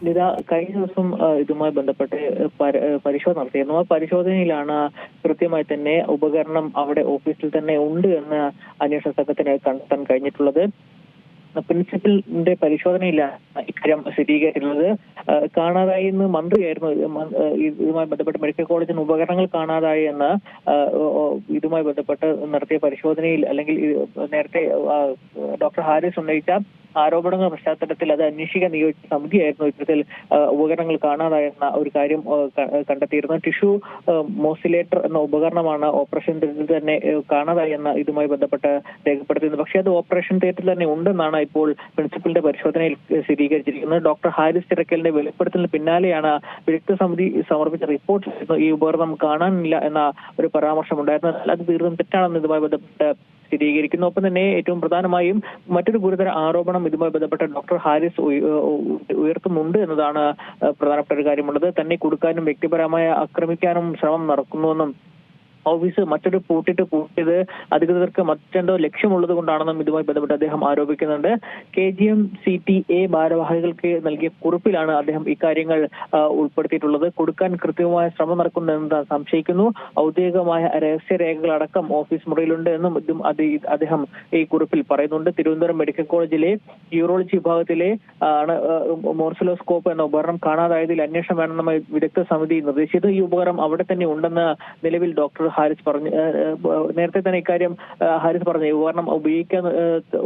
നിത കഴിഞ്ഞ ദിവസം ഇതുമായി ബന്ധപ്പെട്ട് പരിശോധന നടത്തിയിരുന്നു. ആ പരിശോധനയിലാണ് കൃത്യമായി തന്നെ ഉപകരണം അവിടെ ഓഫീസിൽ തന്നെ ഉണ്ട് എന്ന് അന്വേഷണ സംഘത്തിന് കണ്ടെത്താൻ കഴിഞ്ഞിട്ടുള്ളത്. പ്രിൻസിപ്പലിന്റെ പരിശോധനയിലാണ് ഇക്കാര്യം സ്ഥിരീകരിക്കുന്നത്. കാണാതായി എന്ന് മന്ത്രിയായിരുന്നു ഇതുമായി ബന്ധപ്പെട്ട് മെഡിക്കൽ കോളേജിന് ഉപകരണങ്ങൾ കാണാതായി എന്ന് ഇതുമായി ബന്ധപ്പെട്ട് നടത്തിയ പരിശോധനയിൽ, അല്ലെങ്കിൽ നേരത്തെ ഡോക്ടർ ഹാരിസ് ഉന്നയിച്ച ആരോപണങ്ങളുടെ പശ്ചാത്തലത്തിൽ അത് അന്വേഷിക്കാൻ നിയോഗിച്ച സമിതിയായിരുന്നു ഇത്തരത്തിൽ ഉപകരണങ്ങൾ കാണാതായെന്ന ഒരു കാര്യം കണ്ടെത്തിയിരുന്നത്. ടിഷ്യൂ മോസിലേറ്റർ എന്ന ഉപകരണമാണ് ഓപ്പറേഷൻ തിയേറ്ററിൽ തന്നെ കാണാതായി എന്ന് ഇതുമായി ബന്ധപ്പെട്ട് രേഖപ്പെടുത്തിയിരുന്നത്. പക്ഷേ അത് ഓപ്പറേഷൻ തിയേറ്ററിൽ തന്നെ ഉണ്ടെന്നാണ് ഇപ്പോൾ പ്രിൻസിപ്പലിന്റെ പരിശോധനയിൽ സ്ഥിരീകരിച്ചിരിക്കുന്നത്. ഡോക്ടർ ഹാരിസ് ചിറക്കലിന്റെ വെളിപ്പെടുത്തലിന് പിന്നാലെയാണ് വിദഗ്ധ സമിതി സമർപ്പിച്ച റിപ്പോർട്ടിൽ ഈ ഉപകരണം കാണാനില്ല എന്ന ഒരു പരാമർശം ഉണ്ടായിരുന്നത്. അത് തീർത്തും തെറ്റാണെന്ന് ഇതുമായി ബന്ധപ്പെട്ട് സ്ഥിരീകരിക്കുന്നു. ഒപ്പം തന്നെ ഏറ്റവും പ്രധാനമായും മറ്റൊരു ഗുരുതര ആരോപണം ഇതുമായി ബന്ധപ്പെട്ട ഡോക്ടർ ഹാരിസ് ഉയർത്തുന്നുണ്ട് എന്നതാണ് പ്രധാനപ്പെട്ട ഒരു കാര്യമുള്ളത്. തന്നെ കൊടുക്കാനും വ്യക്തിപരമായ ആക്രമിക്കാനും ശ്രമം നടക്കുന്നുവെന്നും ഓഫീസ് മറ്റൊരു പൂട്ടിയത് അധികൃതർക്ക് മറ്റെന്തോ ലക്ഷ്യമുള്ളത് കൊണ്ടാണെന്നും ഇതുമായി ബന്ധപ്പെട്ട് അദ്ദേഹം ആരോപിക്കുന്നുണ്ട്. KGM-CTA ഭാരവാഹികൾക്ക് നൽകിയ കുറിപ്പിലാണ് അദ്ദേഹം ഇക്കാര്യങ്ങൾ ഉൾപ്പെടുത്തിയിട്ടുള്ളത്. കൊടുക്കാൻ കൃത്യമായ ശ്രമം നടക്കുന്നുവെന്ന് സംശയിക്കുന്നു. ഔദ്യോഗികമായ രഹസ്യരേഖകളടക്കം ഓഫീസ് മുറിയിലുണ്ട് എന്നും അദ്ദേഹം ഈ കുറിപ്പിൽ പറയുന്നുണ്ട്. തിരുവനന്തപുരം മെഡിക്കൽ കോളേജിലെ യൂറോളജി വിഭാഗത്തിലെ മോർസലോസ്കോപ്പ് എന്ന ഉപകരണം കാണാതായതിൽ അന്വേഷണം വേണമെന്ന് വിദഗ്ധ സമിതി നിർദ്ദേശിച്ചത്. ഈ ഉപകരണം അവിടെ തന്നെ ഉണ്ടെന്ന് നിലവിൽ ഡോക്ടർ ഹാരിസ് പറഞ്ഞു. നേരത്തെ തന്നെ ഇക്കാര്യം ഹാരിസ് പറഞ്ഞു. ഉപകരണം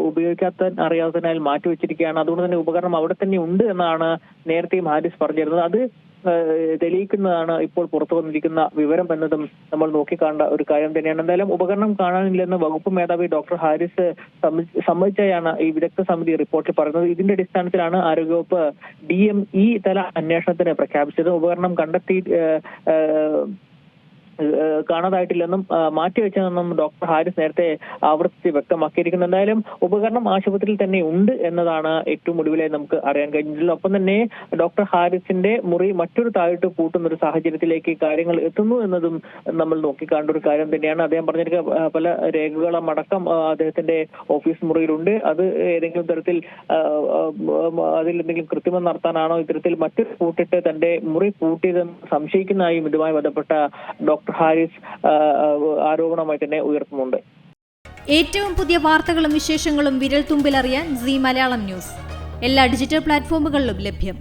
ഉപയോഗിക്കാത്ത അറിയാത്തതിനാൽ മാറ്റിവെച്ചിരിക്കുകയാണ്. അതുകൊണ്ട് തന്നെ ഉപകരണം അവിടെ തന്നെ ഉണ്ട് എന്നാണ് നേരത്തെയും ഹാരിസ് പറഞ്ഞിരുന്നത്. അത് തെളിയിക്കുന്നതാണ് ഇപ്പോൾ പുറത്തു വന്നിരിക്കുന്ന വിവരം എന്നതും നമ്മൾ നോക്കിക്കാണ്ട ഒരു കാര്യം തന്നെയാണ്. എന്തായാലും ഉപകരണം കാണാനില്ലെന്ന് വകുപ്പ് മേധാവി ഡോക്ടർ ഹാരിസ് സമ്മതിച്ചായാണ് ഈ വിദഗ്ധ സമിതി റിപ്പോർട്ടിൽ പറയുന്നത്. ഇതിന്റെ അടിസ്ഥാനത്തിലാണ് ആരോഗ്യവകുപ്പ് DME തല അന്വേഷണത്തിന് പ്രഖ്യാപിച്ചത്. ഉപകരണം കണ്ടെത്തി കാണാതായിട്ടില്ലെന്നും മാറ്റിവെച്ചതെന്നും ഡോക്ടർ ഹാരിസ് നേരത്തെ ആവർത്തിച്ച് വ്യക്തമാക്കിയിരിക്കുന്നു. എന്തായാലും ഉപകരണം ആശുപത്രിയിൽ തന്നെ ഉണ്ട് എന്നതാണ് ഏറ്റവും ഒടുവിലായി നമുക്ക് അറിയാൻ കഴിഞ്ഞിട്ടുള്ളത്. ഒപ്പം തന്നെ ഡോക്ടർ ഹാരിസിന്റെ മുറി മറ്റൊരു താഴിട്ട് പൂട്ടുന്ന ഒരു സാഹചര്യത്തിലേക്ക് കാര്യങ്ങൾ എത്തുന്നു എന്നതും നമ്മൾ നോക്കിക്കാണ്ട ഒരു കാര്യം തന്നെയാണ്. അദ്ദേഹം പറഞ്ഞിരിക്കുന്ന പല രേഖകളും അടക്കം അദ്ദേഹത്തിന്റെ ഓഫീസ് മുറിയിലുണ്ട്. അത് ഏതെങ്കിലും തരത്തിൽ അതിൽ എന്തെങ്കിലും കൃത്രിമം നടത്താനാണോ ഇത്തരത്തിൽ മറ്റൊരു പൂട്ടിട്ട് തന്റെ മുറി പൂട്ടിയതെന്ന് സംശയിക്കുന്നതായും ഇതുമായി ബന്ധപ്പെട്ട ഡോക്ടർ ഹാരിസ് ആരോപണമായി തന്നെ ഉയർത്തുന്നുണ്ട്. ഏറ്റവും പുതിയ വാർത്തകളും വിശേഷങ്ങളും വിരൽ തുമ്പിലറിയാൻ സീ മലയാളം ന്യൂസ് എല്ലാ ഡിജിറ്റൽ പ്ലാറ്റ്ഫോമുകളിലും ലഭ്യം.